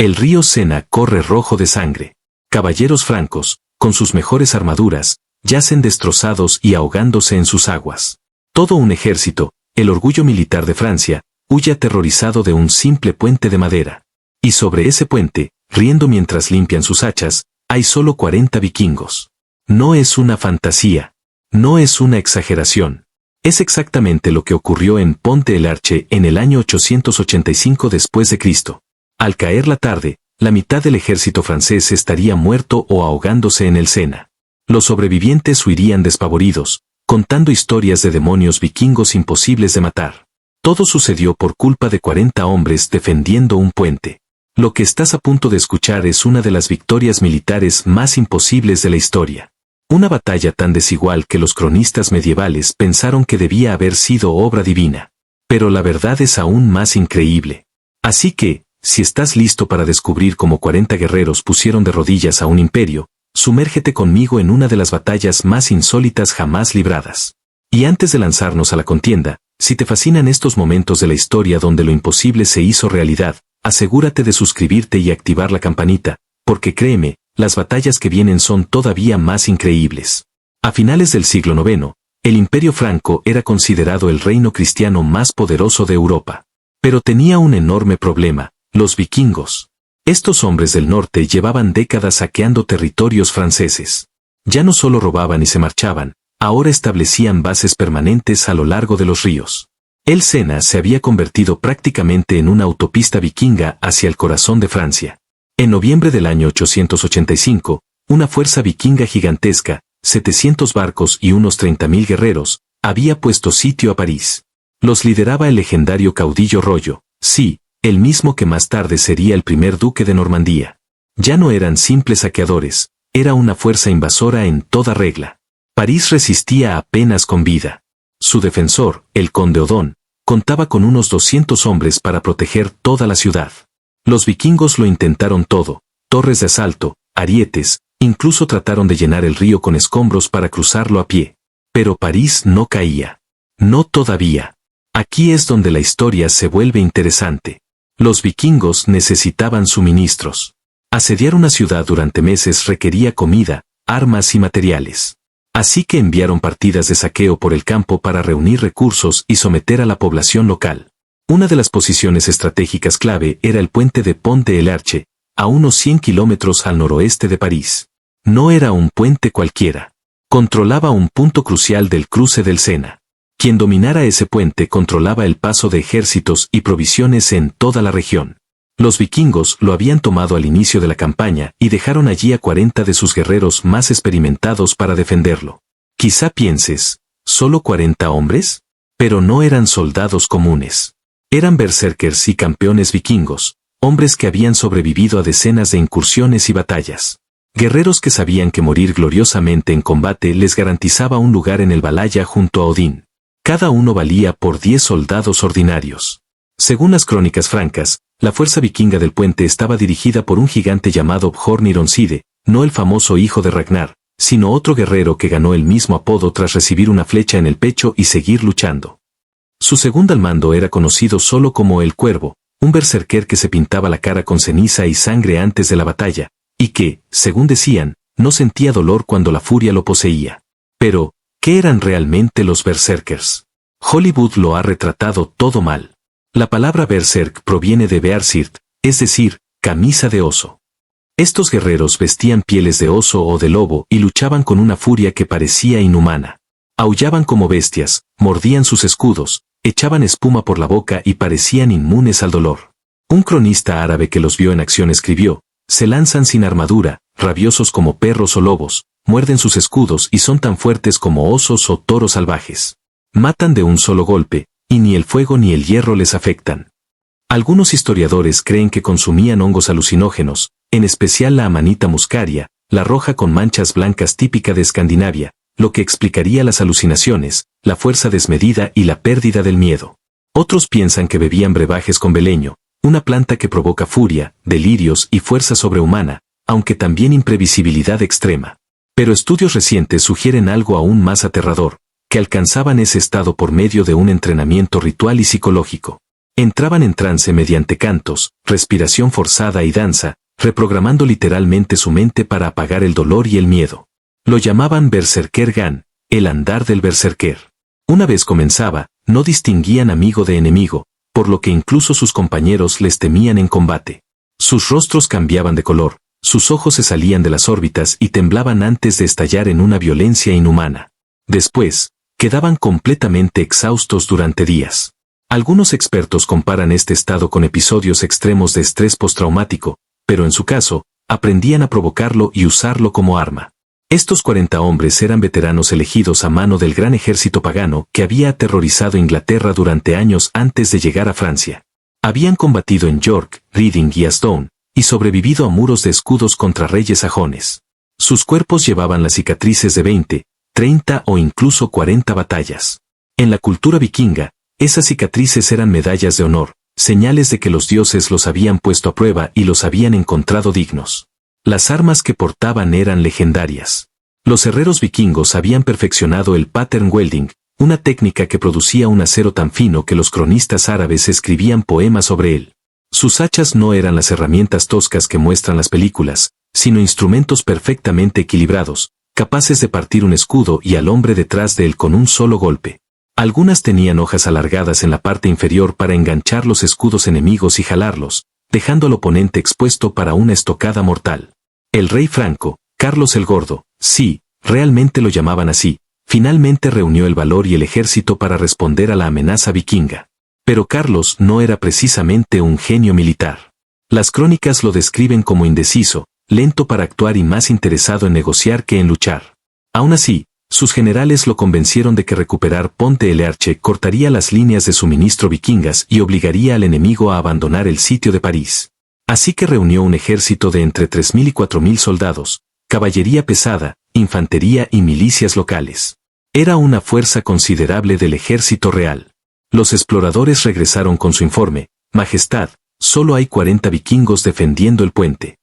El río Sena corre rojo de sangre. Caballeros francos, con sus mejores armaduras, yacen destrozados y ahogándose en sus aguas. Todo un ejército, el orgullo militar de Francia, huye aterrorizado de un simple puente de madera. Y sobre ese puente, riendo mientras limpian sus hachas, hay solo 40 vikingos. No es una fantasía. No es una exageración. Es exactamente lo que ocurrió en Pont-de-l'Arche en el año 885 después de Cristo. Al caer la tarde, la mitad del ejército francés estaría muerto o ahogándose en el Sena. Los sobrevivientes huirían despavoridos, contando historias de demonios vikingos imposibles de matar. Todo sucedió por culpa de 40 hombres defendiendo un puente. Lo que estás a punto de escuchar es una de las victorias militares más imposibles de la historia. Una batalla tan desigual que los cronistas medievales pensaron que debía haber sido obra divina. Pero la verdad es aún más increíble. Así que, si estás listo para descubrir cómo 40 guerreros pusieron de rodillas a un imperio, sumérgete conmigo en una de las batallas más insólitas jamás libradas. Y antes de lanzarnos a la contienda, si te fascinan estos momentos de la historia donde lo imposible se hizo realidad, asegúrate de suscribirte y activar la campanita, porque créeme, las batallas que vienen son todavía más increíbles. A finales del siglo IX, el Imperio Franco era considerado el reino cristiano más poderoso de Europa. Pero tenía un enorme problema: los vikingos. Estos hombres del norte llevaban décadas saqueando territorios franceses. Ya no solo robaban y se marchaban, ahora establecían bases permanentes a lo largo de los ríos. El Sena se había convertido prácticamente en una autopista vikinga hacia el corazón de Francia. En noviembre del año 885, una fuerza vikinga gigantesca, 700 barcos y unos 30.000 guerreros, había puesto sitio a París. Los lideraba el legendario caudillo Rollo, sí, el mismo que más tarde sería el primer duque de Normandía. Ya no eran simples saqueadores, era una fuerza invasora en toda regla. París resistía apenas con vida. Su defensor, el conde Odón, contaba con unos 200 hombres para proteger toda la ciudad. Los vikingos lo intentaron todo: torres de asalto, arietes, incluso trataron de llenar el río con escombros para cruzarlo a pie. Pero París no caía. No todavía. Aquí es donde la historia se vuelve interesante. Los vikingos necesitaban suministros. Asediar una ciudad durante meses requería comida, armas y materiales. Así que enviaron partidas de saqueo por el campo para reunir recursos y someter a la población local. Una de las posiciones estratégicas clave era el puente de Pont-de-l'Arche, a unos 100 kilómetros al noroeste de París. No era un puente cualquiera. Controlaba un punto crucial del cruce del Sena. Quien dominara ese puente controlaba el paso de ejércitos y provisiones en toda la región. Los vikingos lo habían tomado al inicio de la campaña y dejaron allí a 40 de sus guerreros más experimentados para defenderlo. Quizá pienses, ¿solo 40 hombres? Pero no eran soldados comunes. Eran berserkers y campeones vikingos, hombres que habían sobrevivido a decenas de incursiones y batallas. Guerreros que sabían que morir gloriosamente en combate les garantizaba un lugar en el Valhalla junto a Odín. Cada uno valía por 10 soldados ordinarios. Según las crónicas francas, la fuerza vikinga del puente estaba dirigida por un gigante llamado Bjorn Ironside, no el famoso hijo de Ragnar, sino otro guerrero que ganó el mismo apodo tras recibir una flecha en el pecho y seguir luchando. Su segundo al mando era conocido solo como el Cuervo, un berserker que se pintaba la cara con ceniza y sangre antes de la batalla, y que, según decían, no sentía dolor cuando la furia lo poseía. Pero, ¿qué eran realmente los berserkers? Hollywood lo ha retratado todo mal. La palabra berserk proviene de bearsirt, es decir, camisa de oso. Estos guerreros vestían pieles de oso o de lobo y luchaban con una furia que parecía inhumana. Aullaban como bestias, mordían sus escudos, echaban espuma por la boca y parecían inmunes al dolor. Un cronista árabe que los vio en acción escribió: se lanzan sin armadura, rabiosos como perros o lobos, muerden sus escudos y son tan fuertes como osos o toros salvajes. Matan de un solo golpe, y ni el fuego ni el hierro les afectan. Algunos historiadores creen que consumían hongos alucinógenos, en especial la amanita muscaria, la roja con manchas blancas típica de Escandinavia, lo que explicaría las alucinaciones, la fuerza desmedida y la pérdida del miedo. Otros piensan que bebían brebajes con beleño, una planta que provoca furia, delirios y fuerza sobrehumana, aunque también imprevisibilidad extrema. Pero estudios recientes sugieren algo aún más aterrador, que alcanzaban ese estado por medio de un entrenamiento ritual y psicológico. Entraban en trance mediante cantos, respiración forzada y danza, reprogramando literalmente su mente para apagar el dolor y el miedo. Lo llamaban Berserker Gan, el andar del berserker. Una vez comenzaba, no distinguían amigo de enemigo, por lo que incluso sus compañeros les temían en combate. Sus rostros cambiaban de color, sus ojos se salían de las órbitas y temblaban antes de estallar en una violencia inhumana. Después, quedaban completamente exhaustos durante días. Algunos expertos comparan este estado con episodios extremos de estrés postraumático, pero en su caso, aprendían a provocarlo y usarlo como arma. Estos 40 hombres eran veteranos elegidos a mano del gran ejército pagano que había aterrorizado Inglaterra durante años antes de llegar a Francia. Habían combatido en York, Reading y Aston, y sobrevivido a muros de escudos contra reyes sajones. Sus cuerpos llevaban las cicatrices de 20, 30 o incluso 40 batallas. En la cultura vikinga, esas cicatrices eran medallas de honor, señales de que los dioses los habían puesto a prueba y los habían encontrado dignos. Las armas que portaban eran legendarias. Los herreros vikingos habían perfeccionado el pattern welding, una técnica que producía un acero tan fino que los cronistas árabes escribían poemas sobre él. Sus hachas no eran las herramientas toscas que muestran las películas, sino instrumentos perfectamente equilibrados, capaces de partir un escudo y al hombre detrás de él con un solo golpe. Algunas tenían hojas alargadas en la parte inferior para enganchar los escudos enemigos y jalarlos, dejando al oponente expuesto para una estocada mortal. El rey franco, Carlos el Gordo, sí, realmente lo llamaban así, finalmente reunió el valor y el ejército para responder a la amenaza vikinga. Pero Carlos no era precisamente un genio militar. Las crónicas lo describen como indeciso, lento para actuar y más interesado en negociar que en luchar. Aún así, sus generales lo convencieron de que recuperar Pont-de-l'Arche cortaría las líneas de suministro vikingas y obligaría al enemigo a abandonar el sitio de París. Así que reunió un ejército de entre 3.000 y 4.000 soldados, caballería pesada, infantería y milicias locales. Era una fuerza considerable del ejército real. Los exploradores regresaron con su informe: Majestad, solo hay 40 vikingos defendiendo el puente.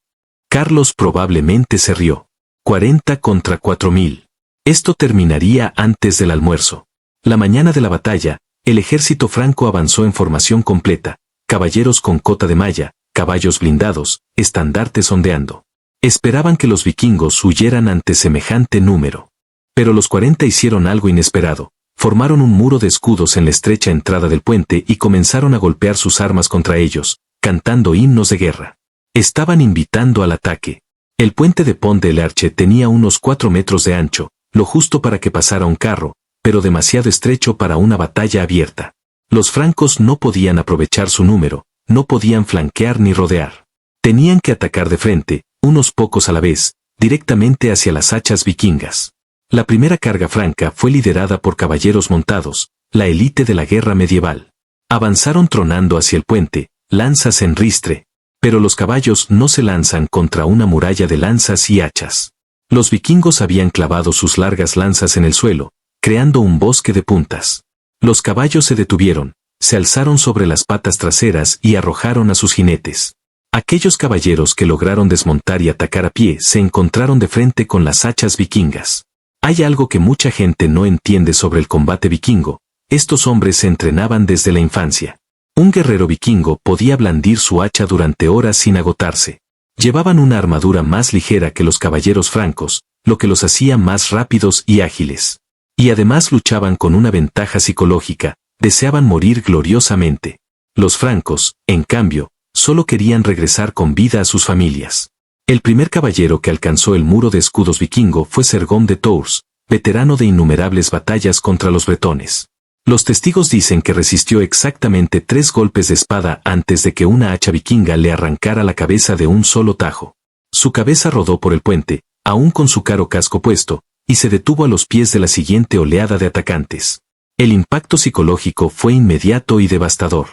Carlos probablemente se rió. 40 contra 4.000. Esto terminaría antes del almuerzo. La mañana de la batalla, el ejército franco avanzó en formación completa, caballeros con cota de malla, caballos blindados, estandartes ondeando. Esperaban que los vikingos huyeran ante semejante número. Pero los 40 hicieron algo inesperado. Formaron un muro de escudos en la estrecha entrada del puente y comenzaron a golpear sus armas contra ellos, cantando himnos de guerra. Estaban invitando al ataque. El puente de Pont-de-l'Arche tenía unos 4 metros de ancho, lo justo para que pasara un carro, pero demasiado estrecho para una batalla abierta. Los francos no podían aprovechar su número, no podían flanquear ni rodear. Tenían que atacar de frente, unos pocos a la vez, directamente hacia las hachas vikingas. La primera carga franca fue liderada por caballeros montados, la élite de la guerra medieval. Avanzaron tronando hacia el puente, lanzas en ristre, pero los caballos no se lanzan contra una muralla de lanzas y hachas. Los vikingos habían clavado sus largas lanzas en el suelo, creando un bosque de puntas. Los caballos se detuvieron, se alzaron sobre las patas traseras y arrojaron a sus jinetes. Aquellos caballeros que lograron desmontar y atacar a pie se encontraron de frente con las hachas vikingas. Hay algo que mucha gente no entiende sobre el combate vikingo: estos hombres se entrenaban desde la infancia. Un guerrero vikingo podía blandir su hacha durante horas sin agotarse. Llevaban una armadura más ligera que los caballeros francos, lo que los hacía más rápidos y ágiles. Y además luchaban con una ventaja psicológica: deseaban morir gloriosamente. Los francos, en cambio, solo querían regresar con vida a sus familias. El primer caballero que alcanzó el muro de escudos vikingo fue Sergón de Tours, veterano de innumerables batallas contra los bretones. Los testigos dicen que resistió exactamente 3 golpes de espada antes de que una hacha vikinga le arrancara la cabeza de un solo tajo. Su cabeza rodó por el puente, aún con su caro casco puesto, y se detuvo a los pies de la siguiente oleada de atacantes. El impacto psicológico fue inmediato y devastador.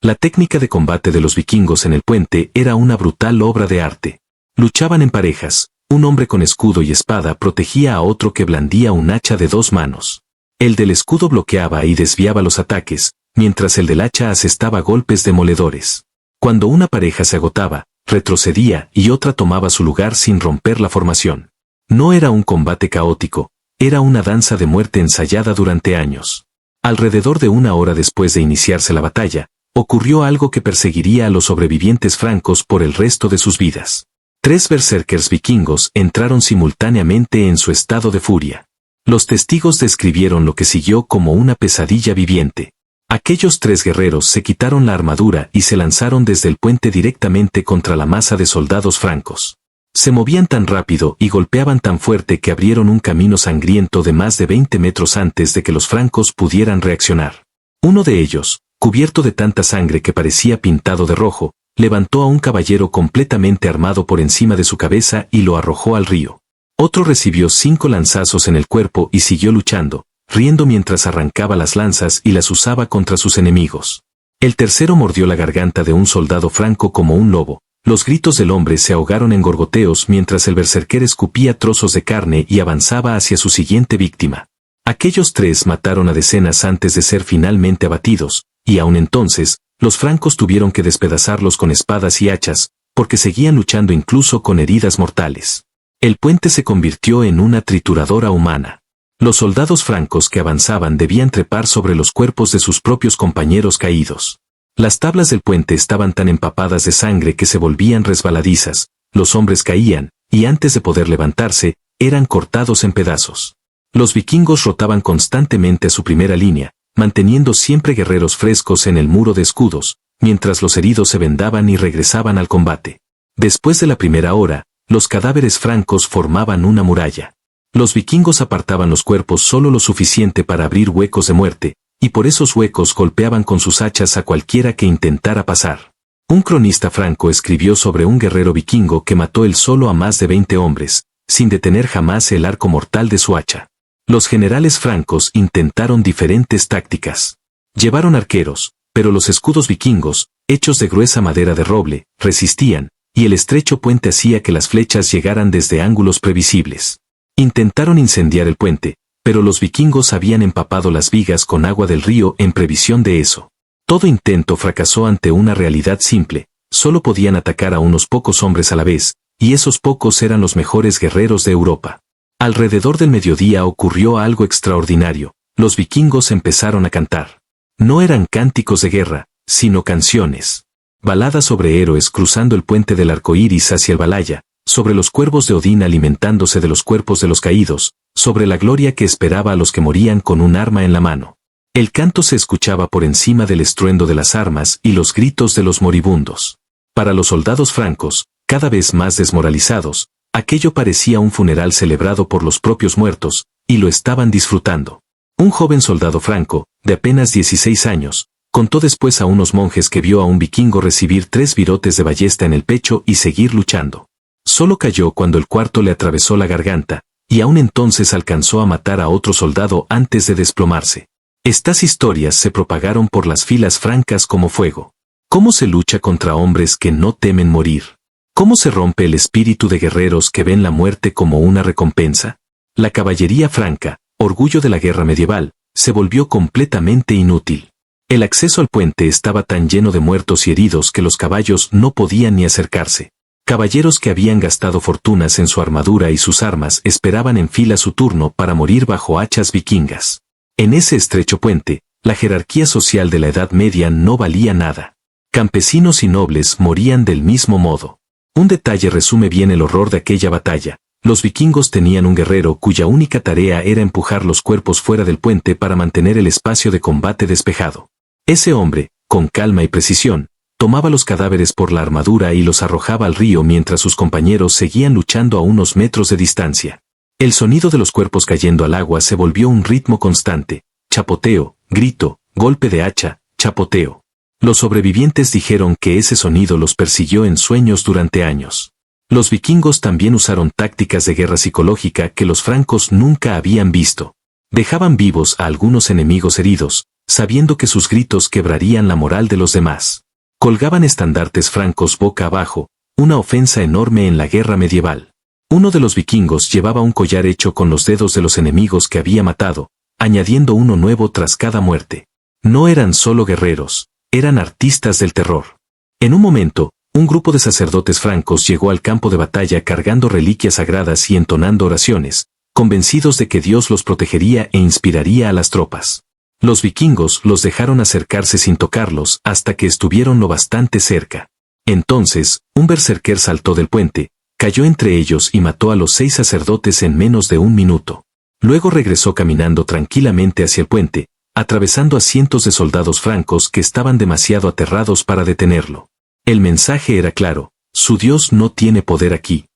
La técnica de combate de los vikingos en el puente era una brutal obra de arte. Luchaban en parejas, un hombre con escudo y espada protegía a otro que blandía un hacha de 2 manos. El del escudo bloqueaba y desviaba los ataques, mientras el del hacha asestaba golpes demoledores. Cuando una pareja se agotaba, retrocedía y otra tomaba su lugar sin romper la formación. No era un combate caótico, era una danza de muerte ensayada durante años. Alrededor de 1 hora después de iniciarse la batalla, ocurrió algo que perseguiría a los sobrevivientes francos por el resto de sus vidas. 3 berserkers vikingos entraron simultáneamente en su estado de furia. Los testigos describieron lo que siguió como una pesadilla viviente. Aquellos 3 guerreros se quitaron la armadura y se lanzaron desde el puente directamente contra la masa de soldados francos. Se movían tan rápido y golpeaban tan fuerte que abrieron un camino sangriento de más de 20 metros antes de que los francos pudieran reaccionar. Uno de ellos, cubierto de tanta sangre que parecía pintado de rojo, levantó a un caballero completamente armado por encima de su cabeza y lo arrojó al río. Otro recibió 5 lanzazos en el cuerpo y siguió luchando, riendo mientras arrancaba las lanzas y las usaba contra sus enemigos. El tercero mordió la garganta de un soldado franco como un lobo. Los gritos del hombre se ahogaron en gorgoteos mientras el berserker escupía trozos de carne y avanzaba hacia su siguiente víctima. Aquellos 3 mataron a decenas antes de ser finalmente abatidos, y aún entonces, los francos tuvieron que despedazarlos con espadas y hachas, porque seguían luchando incluso con heridas mortales. El puente se convirtió en una trituradora humana. Los soldados francos que avanzaban debían trepar sobre los cuerpos de sus propios compañeros caídos. Las tablas del puente estaban tan empapadas de sangre que se volvían resbaladizas, los hombres caían, y antes de poder levantarse, eran cortados en pedazos. Los vikingos rotaban constantemente a su primera línea, manteniendo siempre guerreros frescos en el muro de escudos, mientras los heridos se vendaban y regresaban al combate. Después de la primera hora, los cadáveres francos formaban una muralla. Los vikingos apartaban los cuerpos solo lo suficiente para abrir huecos de muerte, y por esos huecos golpeaban con sus hachas a cualquiera que intentara pasar. Un cronista franco escribió sobre un guerrero vikingo que mató él solo a más de 20 hombres, sin detener jamás el arco mortal de su hacha. Los generales francos intentaron diferentes tácticas. Llevaron arqueros, pero los escudos vikingos, hechos de gruesa madera de roble, resistían, y el estrecho puente hacía que las flechas llegaran desde ángulos previsibles. Intentaron incendiar el puente, pero los vikingos habían empapado las vigas con agua del río en previsión de eso. Todo intento fracasó ante una realidad simple: solo podían atacar a unos pocos hombres a la vez, y esos pocos eran los mejores guerreros de Europa. Alrededor del mediodía ocurrió algo extraordinario: los vikingos empezaron a cantar. No eran cánticos de guerra, sino canciones. Baladas sobre héroes cruzando el puente del arco iris hacia el Valhalla, sobre los cuervos de Odín alimentándose de los cuerpos de los caídos, sobre la gloria que esperaba a los que morían con un arma en la mano. El canto se escuchaba por encima del estruendo de las armas y los gritos de los moribundos. Para los soldados francos, cada vez más desmoralizados, aquello parecía un funeral celebrado por los propios muertos, y lo estaban disfrutando. Un joven soldado franco, de apenas 16 años, contó después a unos monjes que vio a un vikingo recibir 3 virotes de ballesta en el pecho y seguir luchando. Solo cayó cuando el cuarto le atravesó la garganta, y aún entonces alcanzó a matar a otro soldado antes de desplomarse. Estas historias se propagaron por las filas francas como fuego. ¿Cómo se lucha contra hombres que no temen morir? ¿Cómo se rompe el espíritu de guerreros que ven la muerte como una recompensa? La caballería franca, orgullo de la guerra medieval, se volvió completamente inútil. El acceso al puente estaba tan lleno de muertos y heridos que los caballos no podían ni acercarse. Caballeros que habían gastado fortunas en su armadura y sus armas esperaban en fila su turno para morir bajo hachas vikingas. En ese estrecho puente, la jerarquía social de la Edad Media no valía nada. Campesinos y nobles morían del mismo modo. Un detalle resume bien el horror de aquella batalla: los vikingos tenían un guerrero cuya única tarea era empujar los cuerpos fuera del puente para mantener el espacio de combate despejado. Ese hombre, con calma y precisión, tomaba los cadáveres por la armadura y los arrojaba al río mientras sus compañeros seguían luchando a unos metros de distancia. El sonido de los cuerpos cayendo al agua se volvió un ritmo constante: chapoteo, grito, golpe de hacha, chapoteo. Los sobrevivientes dijeron que ese sonido los persiguió en sueños durante años. Los vikingos también usaron tácticas de guerra psicológica que los francos nunca habían visto. Dejaban vivos a algunos enemigos heridos, sabiendo que sus gritos quebrarían la moral de los demás. Colgaban estandartes francos boca abajo, una ofensa enorme en la guerra medieval. Uno de los vikingos llevaba un collar hecho con los dedos de los enemigos que había matado, añadiendo uno nuevo tras cada muerte. No eran solo guerreros, eran artistas del terror. En un momento, un grupo de sacerdotes francos llegó al campo de batalla cargando reliquias sagradas y entonando oraciones, convencidos de que Dios los protegería e inspiraría a las tropas. Los vikingos los dejaron acercarse sin tocarlos hasta que estuvieron lo bastante cerca. Entonces, un berserker saltó del puente, cayó entre ellos y mató a los 6 sacerdotes en menos de un minuto. Luego regresó caminando tranquilamente hacia el puente, atravesando a cientos de soldados francos que estaban demasiado aterrados para detenerlo. El mensaje era claro: su Dios no tiene poder aquí.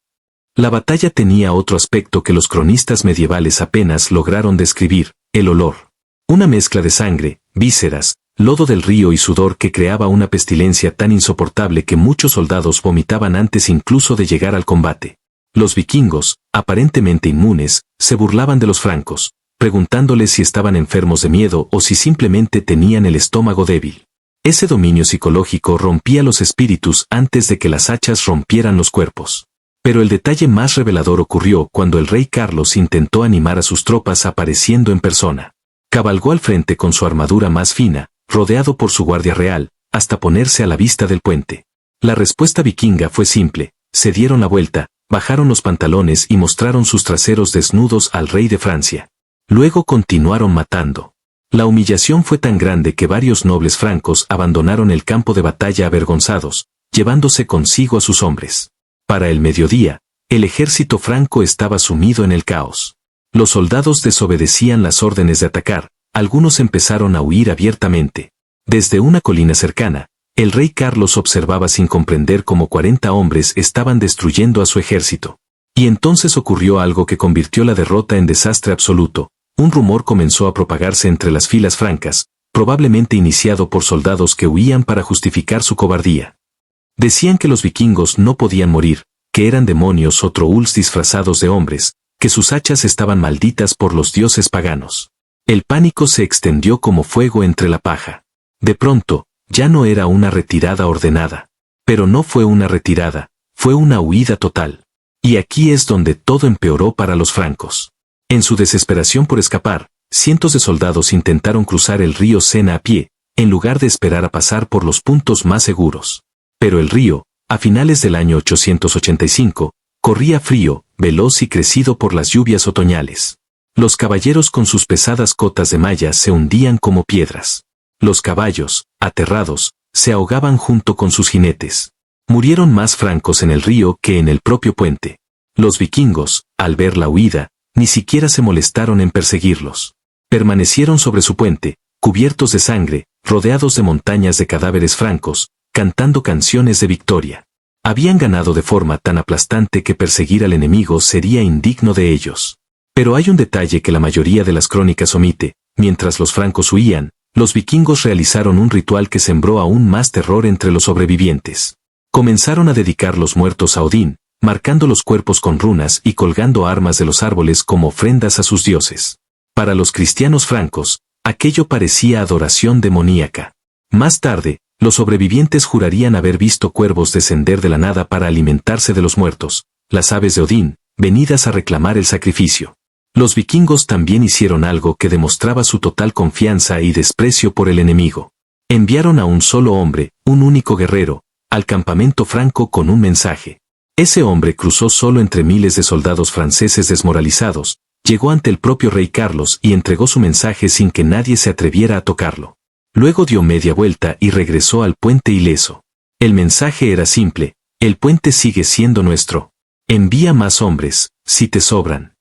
La batalla tenía otro aspecto que los cronistas medievales apenas lograron describir: el olor. Una mezcla de sangre, vísceras, lodo del río y sudor que creaba una pestilencia tan insoportable que muchos soldados vomitaban antes incluso de llegar al combate. Los vikingos, aparentemente inmunes, se burlaban de los francos, preguntándoles si estaban enfermos de miedo o si simplemente tenían el estómago débil. Ese dominio psicológico rompía los espíritus antes de que las hachas rompieran los cuerpos. Pero el detalle más revelador ocurrió cuando el rey Carlos intentó animar a sus tropas apareciendo en persona. Cabalgó al frente con su armadura más fina, rodeado por su guardia real, hasta ponerse a la vista del puente. La respuesta vikinga fue simple: se dieron la vuelta, bajaron los pantalones y mostraron sus traseros desnudos al rey de Francia. Luego continuaron matando. La humillación fue tan grande que varios nobles francos abandonaron el campo de batalla avergonzados, llevándose consigo a sus hombres. Para el mediodía, el ejército franco estaba sumido en el caos. Los soldados desobedecían las órdenes de atacar, algunos empezaron a huir abiertamente. Desde una colina cercana, el rey Carlos observaba sin comprender cómo 40 hombres estaban destruyendo a su ejército. Y entonces ocurrió algo que convirtió la derrota en desastre absoluto. Un rumor comenzó a propagarse entre las filas francas, probablemente iniciado por soldados que huían para justificar su cobardía. Decían que los vikingos no podían morir, que eran demonios o trolls disfrazados de hombres, que sus hachas estaban malditas por los dioses paganos. El pánico se extendió como fuego entre la paja. De pronto, ya no era una retirada ordenada. Pero no fue una retirada, fue una huida total. Y aquí es donde todo empeoró para los francos. En su desesperación por escapar, cientos de soldados intentaron cruzar el río Sena a pie, en lugar de esperar a pasar por los puntos más seguros. Pero el río, a finales del año 885, corría frío, veloz y crecido por las lluvias otoñales. Los caballeros con sus pesadas cotas de malla se hundían como piedras. Los caballos, aterrados, se ahogaban junto con sus jinetes. Murieron más francos en el río que en el propio puente. Los vikingos, al ver la huida, ni siquiera se molestaron en perseguirlos. Permanecieron sobre su puente, cubiertos de sangre, rodeados de montañas de cadáveres francos, cantando canciones de victoria. Habían ganado de forma tan aplastante que perseguir al enemigo sería indigno de ellos. Pero hay un detalle que la mayoría de las crónicas omite: mientras los francos huían, los vikingos realizaron un ritual que sembró aún más terror entre los sobrevivientes. Comenzaron a dedicar los muertos a Odín, marcando los cuerpos con runas y colgando armas de los árboles como ofrendas a sus dioses. Para los cristianos francos, aquello parecía adoración demoníaca. Más tarde, los sobrevivientes jurarían haber visto cuervos descender de la nada para alimentarse de los muertos, las aves de Odín, venidas a reclamar el sacrificio. Los vikingos también hicieron algo que demostraba su total confianza y desprecio por el enemigo. Enviaron a un solo hombre, un único guerrero, al campamento franco con un mensaje. Ese hombre cruzó solo entre miles de soldados franceses desmoralizados, llegó ante el propio rey Carlos y entregó su mensaje sin que nadie se atreviera a tocarlo. Luego dio media vuelta y regresó al puente ileso. El mensaje era simple: el puente sigue siendo nuestro. Envía más hombres, si te sobran.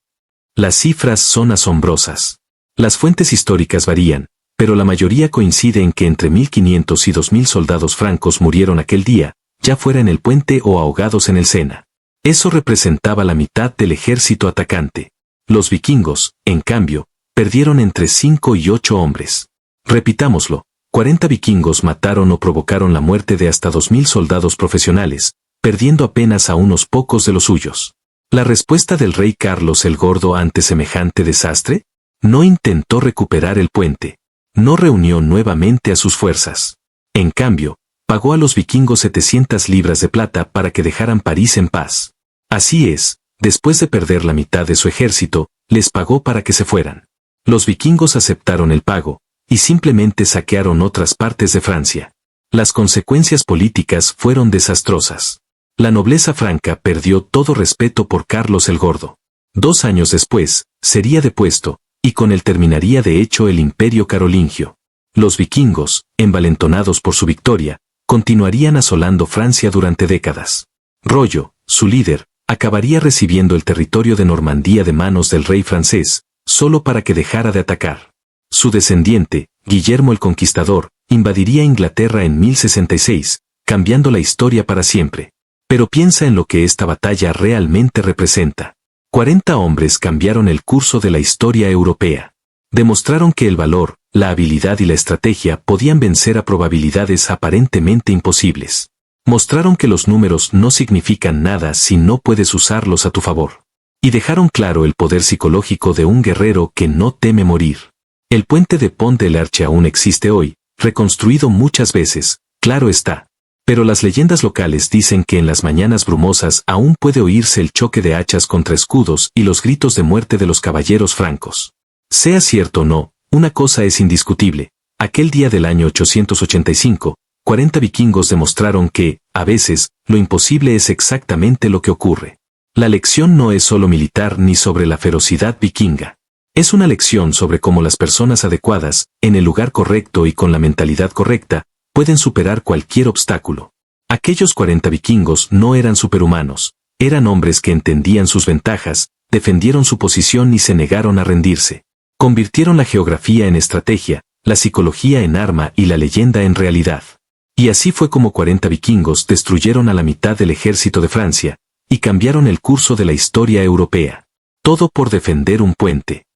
Las cifras son asombrosas. Las fuentes históricas varían, pero la mayoría coincide en que entre 1500 y 2000 soldados francos murieron aquel día, ya fuera en el puente o ahogados en el Sena. Eso representaba la mitad del ejército atacante. Los vikingos, en cambio, perdieron entre 5 y 8 hombres. Repitámoslo: 40 vikingos mataron o provocaron la muerte de hasta 2000 soldados profesionales, perdiendo apenas a unos pocos de los suyos. ¿La respuesta del rey Carlos el Gordo ante semejante desastre? No intentó recuperar el puente. No reunió nuevamente a sus fuerzas. En cambio, pagó a los vikingos 700 libras de plata para que dejaran París en paz. Así es, después de perder la mitad de su ejército, les pagó para que se fueran. Los vikingos aceptaron el pago, y simplemente saquearon otras partes de Francia. Las consecuencias políticas fueron desastrosas. La nobleza franca perdió todo respeto por Carlos el Gordo. 2 años después, sería depuesto, y con él terminaría de hecho el imperio carolingio. Los vikingos, envalentonados por su victoria, continuarían asolando Francia durante décadas. Rollo, su líder, acabaría recibiendo el territorio de Normandía de manos del rey francés, solo para que dejara de atacar. Su descendiente, Guillermo el Conquistador, invadiría Inglaterra en 1066, cambiando la historia para siempre. Pero piensa en lo que esta batalla realmente representa. 40 hombres cambiaron el curso de la historia europea. Demostraron que el valor, la habilidad y la estrategia podían vencer a probabilidades aparentemente imposibles. Mostraron que los números no significan nada si no puedes usarlos a tu favor. Y dejaron claro el poder psicológico de un guerrero que no teme morir. El puente de Pont de l'Arche aún existe hoy, reconstruido muchas veces, claro está. Pero las leyendas locales dicen que en las mañanas brumosas aún puede oírse el choque de hachas contra escudos y los gritos de muerte de los caballeros francos. Sea cierto o no, una cosa es indiscutible. Aquel día del año 885, 40 vikingos demostraron que, a veces, lo imposible es exactamente lo que ocurre. La lección no es solo militar ni sobre la ferocidad vikinga. Es una lección sobre cómo las personas adecuadas, en el lugar correcto y con la mentalidad correcta, pueden superar cualquier obstáculo. Aquellos 40 vikingos no eran superhumanos, eran hombres que entendían sus ventajas, defendieron su posición y se negaron a rendirse. Convirtieron la geografía en estrategia, la psicología en arma y la leyenda en realidad. Y así fue como 40 vikingos destruyeron a la mitad del ejército de Francia, y cambiaron el curso de la historia europea. Todo por defender un puente.